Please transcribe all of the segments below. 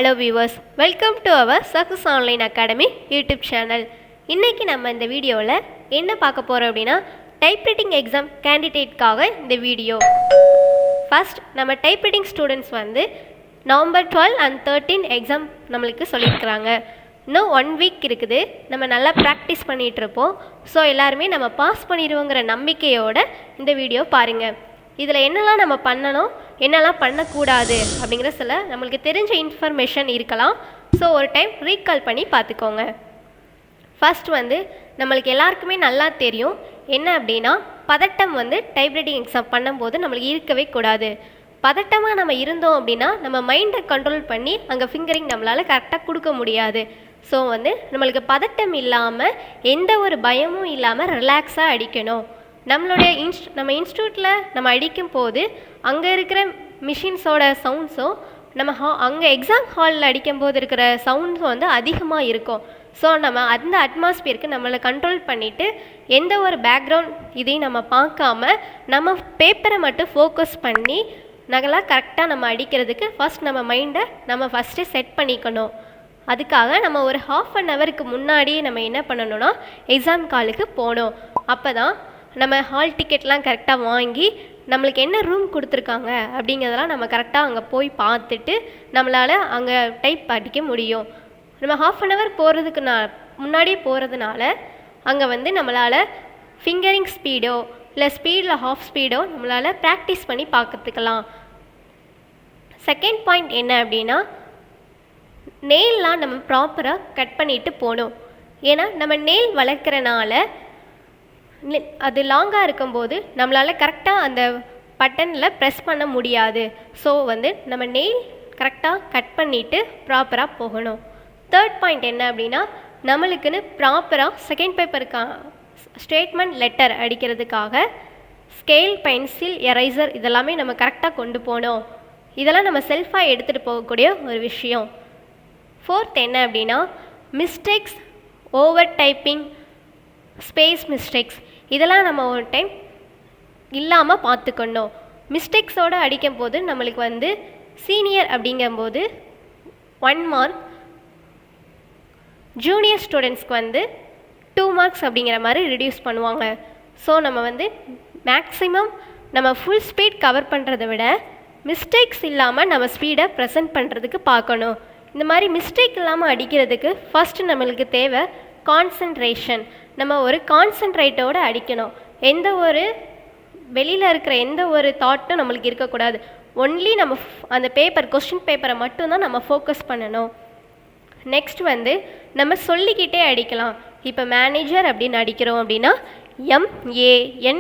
Hello viewers, welcome to our Success Online Academy YouTube channel. இன்னைக்கு நம்ம இந்த வீடியோவில் என்ன பார்க்க போகிறோம் அப்படின்னா டைப்ரைட்டிங் எக்ஸாம் கேண்டிடேட்காக இந்த வீடியோ. ஃபர்ஸ்ட் நம்ம டைப்ரைட்டிங் ஸ்டூடெண்ட்ஸ் வந்து November 12 and 13 எக்ஸாம் நம்மளுக்கு சொல்லியிருக்கிறாங்க. இன்னும் 1 வீக் இருக்குது, நம்ம நல்லா ப்ராக்டிஸ் பண்ணிகிட்டு இருப்போம். ஸோ எல்லாருமே நம்ம பாஸ் பண்ணிடுவோங்கிற நம்பிக்கையோடு இந்த வீடியோ பாருங்கள். இதில் என்னெல்லாம் நம்ம பண்ணணும், என்னெல்லாம் பண்ணக்கூடாது அப்படிங்கிற சில நம்மளுக்கு தெரிஞ்ச இன்ஃபர்மேஷன் இருக்கலாம். ஸோ ஒரு டைம் ரீகால் பண்ணி பார்த்துக்கோங்க. ஃபர்ஸ்ட் வந்து நம்மளுக்கு எல்லாருக்குமே நல்லா தெரியும் என்ன அப்படின்னா, பதட்டம் வந்து டைப்ரைட்டிங் எக்ஸாம் பண்ணும்போது நம்மளுக்கு இருக்கவே கூடாது. பதட்டமாக நம்ம இருந்தோம் அப்படின்னா நம்ம மைண்டை கண்ட்ரோல் பண்ணி அங்கே ஃபிங்கரிங் நம்மளால் கரெக்டாக கொடுக்க முடியாது. ஸோ வந்து நம்மளுக்கு பதட்டம் இல்லாமல் எந்த ஒரு பயமும் இல்லாமல் ரிலாக்ஸாக அடிக்கணும். நம்மளுடைய நம்ம இன்ஸ்டியூட்டில் நம்ம அடிக்கும் போது அங்கே இருக்கிற மிஷின்ஸோட சவுண்ட்ஸும் நம்ம அங்கே எக்ஸாம் ஹாலில் அடிக்கும்போது இருக்கிற சவுண்ட்ஸும் வந்து அதிகமாக இருக்கும். ஸோ நம்ம அந்த அட்மாஸ்பியருக்கு நம்மளை கண்ட்ரோல் பண்ணிவிட்டு எந்த ஒரு பேக்ரவுண்ட் இதையும் நம்ம பார்க்காம நம்ம பேப்பரை மட்டும் ஃபோக்கஸ் பண்ணி நகலாக கரெக்டாக நம்ம அடிக்கிறதுக்கு ஃபஸ்ட் நம்ம மைண்டை நம்ம ஃபஸ்ட்டு செட் பண்ணிக்கணும். அதுக்காக நம்ம ஒரு ½ அன் ஹவருக்கு முன்னாடியே நம்ம என்ன பண்ணணும்னா எக்ஸாம் காலுக்கு போகணும். அப்போ தான் நம்ம ஹால் டிக்கெட்லாம் கரெக்டாக வாங்கி நம்மளுக்கு என்ன ரூம் கொடுத்துருக்காங்க அப்படிங்கிறதெல்லாம் நம்ம கரெக்டாக அங்கே போய் பார்த்துட்டு நம்மளால் அங்கே டைப் அடிக்க முடியும். நம்ம ½ அன் ஹவர் போகிறதுக்கு முன்னாடியே போகிறதுனால அங்கே வந்து நம்மளால் ஃபிங்கரிங் ஸ்பீடோ இல்லை ஸ்பீடில் ஹாஃப் ஸ்பீடோ நம்மளால் ப்ராக்டிஸ் பண்ணி பார்த்துக்கலாம். செகண்ட் பாயிண்ட் என்ன அப்படின்னா, நெயில்லாம் நம்ம ப்ராப்பராக கட் பண்ணிட்டு போகணும். ஏன்னா நம்ம நெயில் வளர்க்குறனால அது லாங்காக இருக்கும்போது நம்மளால் கரெக்டாக அந்த பட்டனில் ப்ரெஸ் பண்ண முடியாது. ஸோ வந்து நம்ம நெயில் கரெக்டாக கட் பண்ணிவிட்டு ப்ராப்பராக போகணும். தேர்ட் பாயிண்ட் என்ன அப்படின்னா, நம்மளுக்குன்னு ப்ராப்பராக செகண்ட் பேப்பருக்கா ஸ்டேட்மெண்ட் லெட்டர் அடிக்கிறதுக்காக ஸ்கேல், பென்சில், எரேசர் இதெல்லாமே நம்ம கரெக்டாக கொண்டு போகணும். இதெல்லாம் நம்ம செல்ஃபாக எடுத்துகிட்டு போகக்கூடிய ஒரு விஷயம். ஃபோர்த் என்ன அப்படின்னா, mistakes, over typing, space mistakes இதெல்லாம் நம்ம ஒரு டைம் இல்லாமல் பார்த்துக்கணும். மிஸ்டேக்ஸோடு அடிக்கும்போது நம்மளுக்கு வந்து சீனியர் அப்படிங்கும்போது 1 மார்க், ஜூனியர் ஸ்டூடெண்ட்ஸ்க்கு வந்து 2 மார்க்ஸ் அப்படிங்கிற மாதிரி ரிடியூஸ் பண்ணுவாங்க. ஸோ நம்ம வந்து மேக்ஸிமம் நம்ம ஃபுல் ஸ்பீட் கவர் பண்ணுறதை விட மிஸ்டேக்ஸ் இல்லாமல் நம்ம ஸ்பீடை ப்ரெசென்ட் பண்ணுறதுக்கு பார்க்கணும். இந்த மாதிரி மிஸ்டேக் இல்லாமல் அடிக்கிறதுக்கு ஃபஸ்ட்டு நம்மளுக்கு தேவை கான்சன்ட்ரேஷன். நம்ம ஒரு கான்சன்ட்ரேட்டோடு அடிக்கணும். எந்த ஒரு வெளியில் இருக்கிற எந்த ஒரு தாட்டும் நம்மளுக்கு இருக்கக்கூடாது. ஒன்லி நம்ம அந்த பேப்பர், கொஸ்டின் பேப்பரை மட்டும்தான் நம்ம ஃபோக்கஸ் பண்ணணும். நெக்ஸ்ட் வந்து நம்ம சொல்லிக்கிட்டே அடிக்கலாம். இப்போ மேனேஜர் அப்படின்னு அடிக்கிறோம் அப்படின்னா MANAGER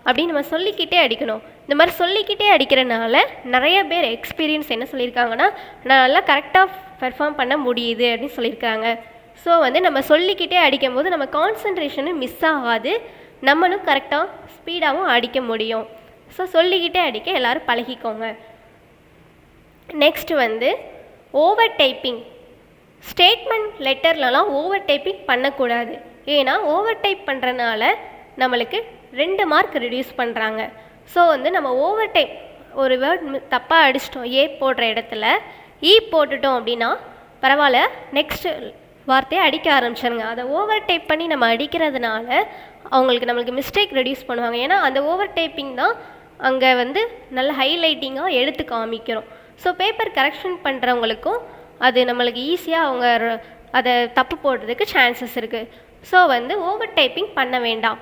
அப்படின்னு நம்ம சொல்லிக்கிட்டே அடிக்கணும். இந்த மாதிரி சொல்லிக்கிட்டே அடிக்கிறனால நிறைய பேர் எக்ஸ்பீரியன்ஸ் என்ன சொல்லியிருக்காங்கன்னா, நல்லா கரெக்டாக பெர்ஃபார்ம் பண்ண முடியுது அப்படின்னு சொல்லியிருக்காங்க. ஸோ வந்து நம்ம சொல்லிக்கிட்டே அடிக்கும்போது நம்ம கான்சன்ட்ரேஷனும் மிஸ் ஆகாது, நம்மளும் கரெக்டாக ஸ்பீடாகவும் அடிக்க முடியும். ஸோ சொல்லிக்கிட்டே அடிக்க எல்லோரும் பழகிக்கோங்க. நெக்ஸ்ட் வந்து ஓவர் டைப்பிங். ஸ்டேட்மெண்ட் லெட்டர்லலாம் ஓவர் டைப்பிங் பண்ணக்கூடாது. ஏன்னா ஓவர் டைப் பண்ணுறனால நம்மளுக்கு 2 மார்க் ரிடியூஸ் பண்ணுறாங்க. ஸோ வந்து நம்ம ஓவர் டைப் ஒரு வேர்ட் தப்பாக அடிச்சிட்டோம், ஏ போடுற இடத்துல ஈ போட்டுட்டோம் அப்படின்னா பரவாயில்ல, நெக்ஸ்ட்டு வார்த்தையை அடிக்க ஆரம்பிச்சிருங்க. அதை ஓவர் டைப் பண்ணி நம்ம அடிக்கிறதுனால நம்மளுக்கு மிஸ்டேக் ரெடியூஸ் பண்ணுவாங்க. ஏன்னா அந்த ஓவர் டைப்பிங் தான் அங்கே வந்து நல்ல ஹைலைட்டிங்காக எடுத்து காமிக்கிறோம். ஸோ பேப்பர் கரெக்ஷன் பண்ணுறவங்களுக்கும் அது நம்மளுக்கு ஈஸியாக அவங்க அதை தப்பு போடுறதுக்கு சான்சஸ் இருக்குது. ஸோ வந்து ஓவர் டைப்பிங் பண்ண வேண்டாம்.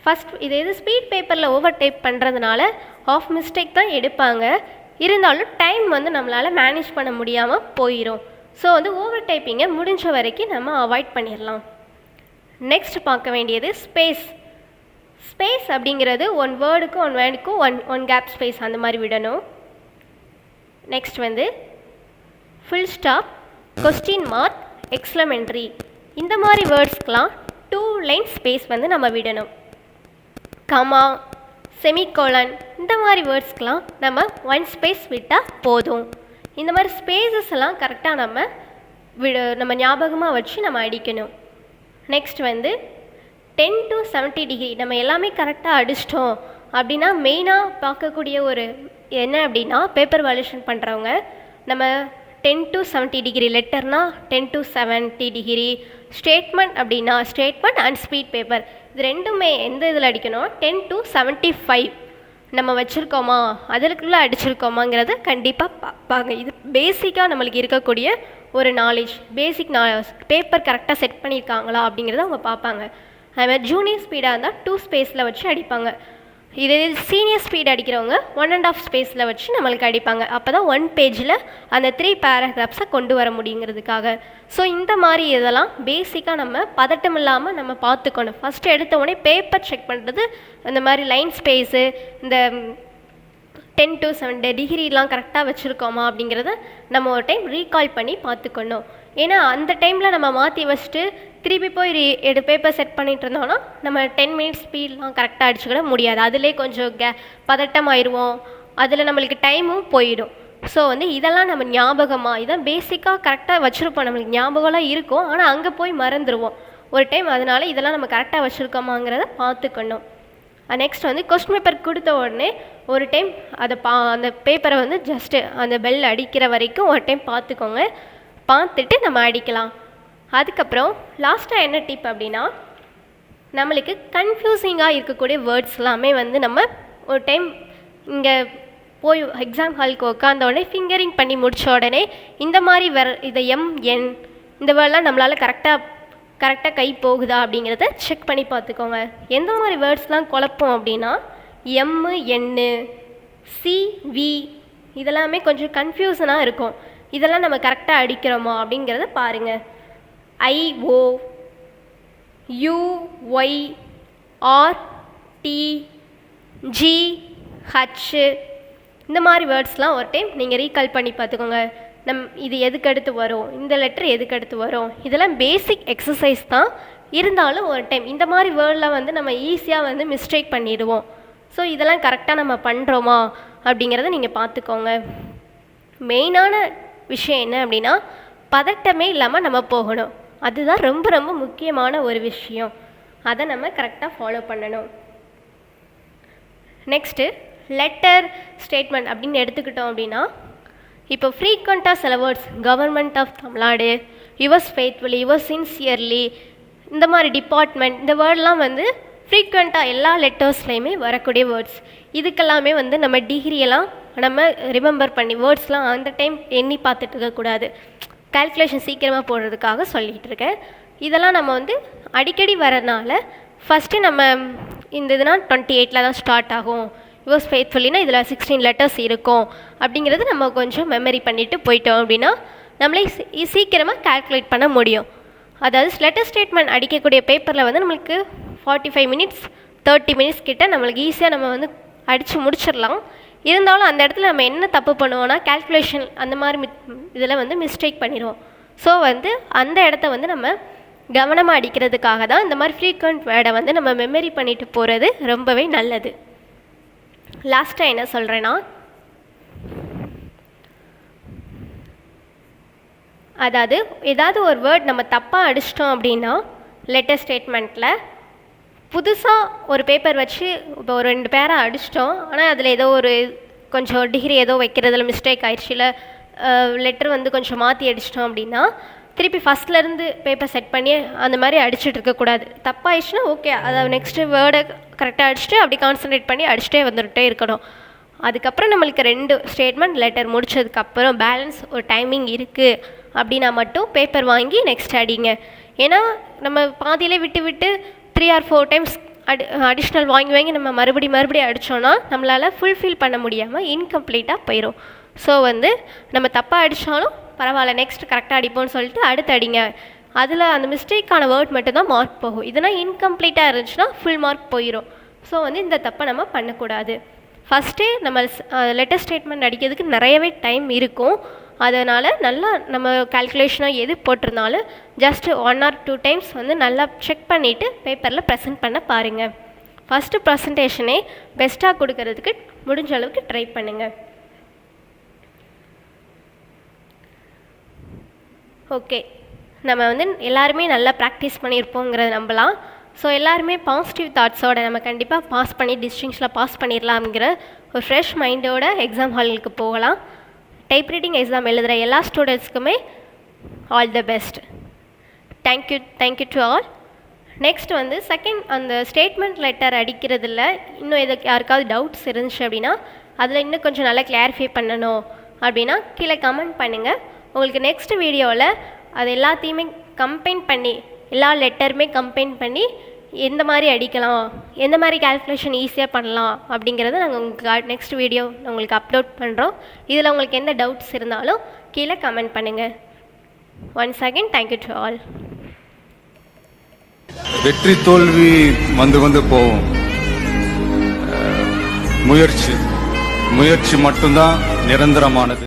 ஃபஸ்ட் இது ஸ்பீட் பேப்பரில் ஓவர் டைப் பண்ணுறதுனால ஆஃப் மிஸ்டேக் தான் எடுப்பாங்க. இருந்தாலும் டைம் வந்து நம்மளால் மேனேஜ் பண்ண முடியாமல் போயிடும். ஸோ வந்து ஓவர் டைப்பிங்கை முடிஞ்ச வரைக்கும் நம்ம அவாய்ட் பண்ணிடலாம். நெக்ஸ்ட் பார்க்க வேண்டியது ஸ்பேஸ். ஸ்பேஸ் அப்படிங்கிறது 1 வேர்டுக்கும் 1 வேர்டுக்கும் 1 கேப் ஸ்பேஸ் அந்த மாதிரி விடணும். நெக்ஸ்ட் வந்து ஃபுல் ஸ்டாப், கொஸ்டின் மார்க், எக்ஸ்க்ளமெண்ட்ரி இந்த மாதிரி வேர்ட்ஸ்க்கெலாம் 2 லைன் ஸ்பேஸ் வந்து நம்ம விடணும். கமா, செமிகோலன் இந்த மாதிரி வேர்ட்ஸ்க்கெலாம் நம்ம 1 ஸ்பேஸ் விட்டால் போதும். இந்த மாதிரி ஸ்பேசஸ் எல்லாம் கரெக்டாக நம்ம ஞாபகமாக வச்சு நம்ம அடிக்கணும். நெக்ஸ்ட் வந்து 10 to 70 டிகிரி நம்ம எல்லாமே கரெக்டாக அடிச்சிட்டோம் அப்படின்னா மெயினாக பார்க்கக்கூடிய ஒரு என்ன அப்படின்னா பேப்பர் வேல்யூஷன் பண்ணுறவங்க நம்ம 10 to 70 டிகிரி, லெட்டர்னால் 10 to 70 டிகிரி, ஸ்டேட்மெண்ட் அப்படின்னா ஸ்டேட்மெண்ட் அண்ட் ஸ்பீட் பேப்பர் இது ரெண்டுமே எந்த இதில் அடிக்கணும் 10 to 75 நம்ம வச்சுருக்கோமா அதற்குள்ளே அடிச்சிருக்கோமாங்கிறத கண்டிப்பாக பார்ப்பாங்க. இது பேசிக்காக நம்மளுக்கு இருக்கக்கூடிய ஒரு நாலேஜ், பேசிக் பேப்பர் கரெக்டாக செட் பண்ணியிருக்காங்களா அப்படிங்கிறத அவங்க பார்ப்பாங்க. அதுமாதிரி ஜூனியர் ஸ்பீடாக இருந்தால் 2 ஸ்பேஸில் வச்சு அடிப்பாங்க. இதே சீனியர் ஸ்பீட் அடிக்கிறவங்க 1.5 ஸ்பேஸில் வச்சு நம்மளுக்கு அடிப்பாங்க. அப்போ தான் 1 பேஜில் அந்த 3 பேராகிராஃப்ஸை கொண்டு வர முடியுங்கிறதுக்காக. ஸோ இந்த மாதிரி இதெல்லாம் பேசிக்காக நம்ம பதட்டம் இல்லாமல் நம்ம பார்த்துக்கணும். ஃபஸ்ட்டு எடுத்த உடனே பேப்பர் செக் பண்ணுறது, இந்த மாதிரி லைன் ஸ்பேஸு, இந்த 10 to 70 டிகிரிலாம் கரெக்டாக வச்சுருக்கோமா அப்படிங்கிறத நம்ம ஒரு டைம் ரீகால் பண்ணி பார்த்துக்கணும். ஏன்னா அந்த டைமில் நம்ம மாற்றி வச்சுட்டு திருப்பி போய் பேப்பர் செட் பண்ணிகிட்டு இருந்தோம்னா நம்ம 10 மினிட்ஸ் ஸ்பீட்லாம் கரெக்டாக அடிச்சுக்கிட முடியாது. அதிலே கொஞ்சம் பதட்டம் ஆயிடுவோம், அதில் நம்மளுக்கு டைமும் போயிடும். ஸோ இதெல்லாம் நம்ம ஞாபகமாக இதான் பேசிக்காக கரெக்டாக வச்சுருப்போம், நம்மளுக்கு ஞாபகம்லாம் இருக்கும், ஆனால் அங்கே போய் மறந்துடுவோம் ஒரு டைம். அதனால் இதெல்லாம் நம்ம கரெக்டாக வச்சுருக்கோமாங்கிறத பார்த்துக்கணும். நெக்ஸ்ட் கொஸ்டின் பேப்பர் கொடுத்த உடனே ஒரு டைம் அதை அந்த பேப்பரை ஜஸ்ட்டு அந்த பெல் அடிக்கிற வரைக்கும் ஒரு டைம் பார்த்துக்கோங்க. பார்த்துட்டு நம்ம அடிக்கலாம். அதுக்கப்புறம் லாஸ்ட்டாக என்ன டிப் அப்படின்னா, நம்மளுக்கு கன்ஃபியூசிங்காக இருக்கக்கூடிய வேர்ட்ஸ் எல்லாமே நம்ம ஒரு டைம் இங்கே போய் எக்ஸாம் ஹாலுக்கு உட்காந்த உடனே ஃபிங்கரிங் பண்ணி முடித்த உடனே இந்த மாதிரி இதை என் இந்த வேர்டெலாம் நம்மளால் கரெக்டாக கை போகுதா அப்படிங்கிறத செக் பண்ணி பார்த்துக்கோங்க. எந்த மாதிரி வேர்ட்ஸ்லாம் குழப்பம் அப்படின்னா என்னு, வி இதெல்லாமே கொஞ்சம் கன்ஃபியூஷனாக இருக்கும். இதெல்லாம் நம்ம கரெக்டாக அடிக்கிறோமா அப்படிங்கிறத பாருங்கள். IO, UY, RT, GH இந்த மாதிரி வேர்ட்ஸ்லாம் ஒரு டைம் நீங்கள் ரீகால் பண்ணி பார்த்துக்கோங்க. இது எதுக்கு அடுத்து வரும், இந்த லெட்டர் எதுக்கு அடுத்து வரும், இதெல்லாம் பேசிக் எக்ஸசைஸ் தான். இருந்தாலும் ஒரு டைம் இந்த மாதிரி வேர்டில் நம்ம ஈஸியாக மிஸ்டேக் பண்ணிடுவோம். ஸோ இதெல்லாம் கரெக்டாக நம்ம பண்ணுறோமா அப்படிங்கிறத நீங்கள் பார்த்துக்கோங்க. மெயினான விஷயம் என்ன அப்படின்னா பதட்டமே இல்லாமல் நம்ம போகணும். அதுதான் ரொம்ப ரொம்ப முக்கியமான ஒரு விஷயம். அதை நம்ம கரெக்டாக ஃபாலோ பண்ணணும். நெக்ஸ்ட்டு லெட்டர் ஸ்டேட்மெண்ட் அப்படின்னு எடுத்துக்கிட்டோம் அப்படின்னா, இப்போ ஃப்ரீக்வெண்ட்டாக சில words government of Tamil Nadu, yours faithfully, yours sincerely, இந்த மாதிரி டிபார்ட்மெண்ட், இந்த வேர்டெலாம் ஃப்ரீக்வெண்ட்டாக எல்லா லெட்டர்ஸ்லேயுமே வரக்கூடிய வேர்ட்ஸ். இதுக்கெல்லாமே நம்ம டிகிரியெல்லாம் நம்ம ரிமெம்பர் பண்ணி வேர்ட்ஸ்லாம் அந்த டைம் எண்ணி பார்த்துட்டு இருக்கக்கூடாது. கால்குலேஷன் சீக்கிரமாக போடுறதுக்காக சொல்லிகிட்டு இருக்கேன். இதெல்லாம் நம்ம அடிக்கடி வரனால ஃபஸ்ட்டு நம்ம இந்த இதுனால் 28 தான் ஸ்டார்ட் ஆகும், யுவர்ஸ் ஃபெய்த்ஃபுல்லினா இதில் 16 லெட்டர்ஸ் இருக்கும் அப்படிங்கிறது நம்ம கொஞ்சம் மெமரி பண்ணிவிட்டு போயிட்டோம் அப்படின்னா நம்மளே சீக்கிரமாக கால்குலேட் பண்ண முடியும். அதாவது லெட்டர் ஸ்டேட்மெண்ட் அடிக்கக்கூடிய பேப்பரில் நம்மளுக்கு 45 மினிட்ஸ் 30 மினிட்ஸ் கிட்ட நம்மளுக்கு ஈஸியாக நம்ம அடித்து முடிச்சிடலாம். இருந்தாலும் அந்த இடத்துல நம்ம என்ன தப்பு பண்ணுவோம்னா கால்குலேஷன் அந்த மாதிரி இதில் மிஸ்டேக் பண்ணிடுவோம். ஸோ அந்த இடத்த நம்ம கவனமாக அடிக்கிறதுக்காக தான் இந்த மாதிரி ஃப்ரீக்வெண்ட் வேர்டை நம்ம மெமரி பண்ணிட்டு போகிறது ரொம்பவே நல்லது. லாஸ்ட்டாக என்ன சொல்கிறேன்னா, அதாவது ஏதாவது ஒரு வேர்ட் நம்ம தப்பாக அடிச்சிட்டோம் அப்படின்னா லெட்டர் ஸ்டேட்மெண்ட்டில் புதுசாக ஒரு பேப்பர் வச்சு இப்போ ஒரு 2 பேராக அடிச்சிட்டோம், ஆனால் அதில் ஏதோ ஒரு கொஞ்சம் டிகிரி ஏதோ வைக்கிறதுல மிஸ்டேக் ஆயிடுச்சு, இல்லை லெட்டர் கொஞ்சம் மாற்றி அடிச்சிட்டோம் அப்படின்னா திருப்பி ஃபஸ்ட்லேருந்து பேப்பர் செட் பண்ணி அந்த மாதிரி அடிச்சுட்டு இருக்கக்கூடாது. தப்பாகிடுச்சுன்னா ஓகே, அதை நெக்ஸ்ட்டு வேர்டை கரெக்டாக அடிச்சுட்டு அப்படி கான்சன்ட்ரேட் பண்ணி அடிச்சுட்டே வந்துகிட்டே இருக்கணும். அதுக்கப்புறம் நம்மளுக்கு 2 ஸ்டேட்மெண்ட் லெட்டர் முடிச்சதுக்கப்புறம் பேலன்ஸ் ஒரு டைமிங் இருக்குது அப்படின்னா மட்டும் பேப்பர் வாங்கி நெக்ஸ்ட் அடிங்க. ஏன்னா நம்ம பாதியிலே விட்டு 3 or 4 டைம்ஸ் அடிஷ்னல் வாங்கி நம்ம மறுபடியும் அடித்தோன்னா நம்மளால் ஃபுல்ஃபில் பண்ண முடியாமல் இன்கம்ப்ளீட்டாக போயிடும். ஸோ நம்ம தப்பாக அடித்தாலும் பரவாயில்ல, நெக்ஸ்ட் கரெக்டாக அடிப்போம்னு சொல்லிட்டு அடுத்து அடிங்க. அதில் அந்த மிஸ்டேக்கான வேர்ட் மட்டும்தான் மார்க் போகும். இதனால் இன்கம்ப்ளீட்டாக இருந்துச்சுன்னா ஃபுல் மார்க் போயிடும். ஸோ இந்த தப்பை நம்ம பண்ணக்கூடாது. ஃபஸ்ட்டே நம்ம லெட்டர் ஸ்டேட்மெண்ட் அடிக்கிறதுக்கு நிறையவே டைம் இருக்கும். அதனால் நல்லா நம்ம கால்குலேஷனாக எது போட்டிருந்தாலும் ஜஸ்ட் 1 or 2 டைம்ஸ் நல்லா செக் பண்ணிவிட்டு பேப்பரில் ப்ரெசென்ட் பண்ண பாருங்கள். ஃபஸ்ட்டு ப்ரெசன்டேஷனே பெஸ்ட்டாக கொடுக்கறதுக்கு முடிஞ்ச அளவுக்கு ட்ரை பண்ணுங்கள். ஓகே, நம்ம எல்லாருமே நல்லா ப்ராக்டிஸ் பண்ணியிருப்போங்கிறத நம்பலாம். ஸோ எல்லாருமே பாசிட்டிவ் தாட்ஸோட நம்ம கண்டிப்பாக பாஸ் பண்ணி டிஸ்டிங்ஷனில் பாஸ் பண்ணிடலாம்ங்கிற ஒரு ஃப்ரெஷ் மைண்டோட எக்ஸாம் ஹாலுக்கு போகலாம். டைப்ரைட்டிங் எக்ஸாம் எழுதுகிற எல்லா ஸ்டூடெண்ட்ஸ்க்குமே all the best. Thank you to all. Next வந்து செகண்ட் அந்த ஸ்டேட்மெண்ட் லெட்டர் அடிக்கிறதுல இன்னும் எதுக்கு யாருக்காவது டவுட்ஸ் இருந்துச்சு அப்படின்னா அதில் இன்னும் கொஞ்சம் நல்லா கிளாரிஃபை பண்ணணும் அப்படின்னா கீழே கமெண்ட் பண்ணுங்கள். உங்களுக்கு நெக்ஸ்ட் வீடியோவில் அது எல்லாத்தையுமே கம்பைன் பண்ணி எல்லா லெட்டருமே கம்பைன் பண்ணி எந்த மாதிரி அடிக்கலாம், எந்த மாதிரி கால்குலேஷன் ஈஸியாக பண்ணலாம் அப்படிங்கிறத நாங்கள் உங்களுக்கு நெக்ஸ்ட் வீடியோ உங்களுக்கு அப்லோட் பண்ணுறோம். இதில் உங்களுக்கு எந்த டவுட்ஸ் இருந்தாலும் கீழே கமெண்ட் பண்ணுங்கள். Once again thank you to all. வெற்றி தோல்வி வந்து போகும். முயற்சி மட்டும்தான் நிரந்தரமானது.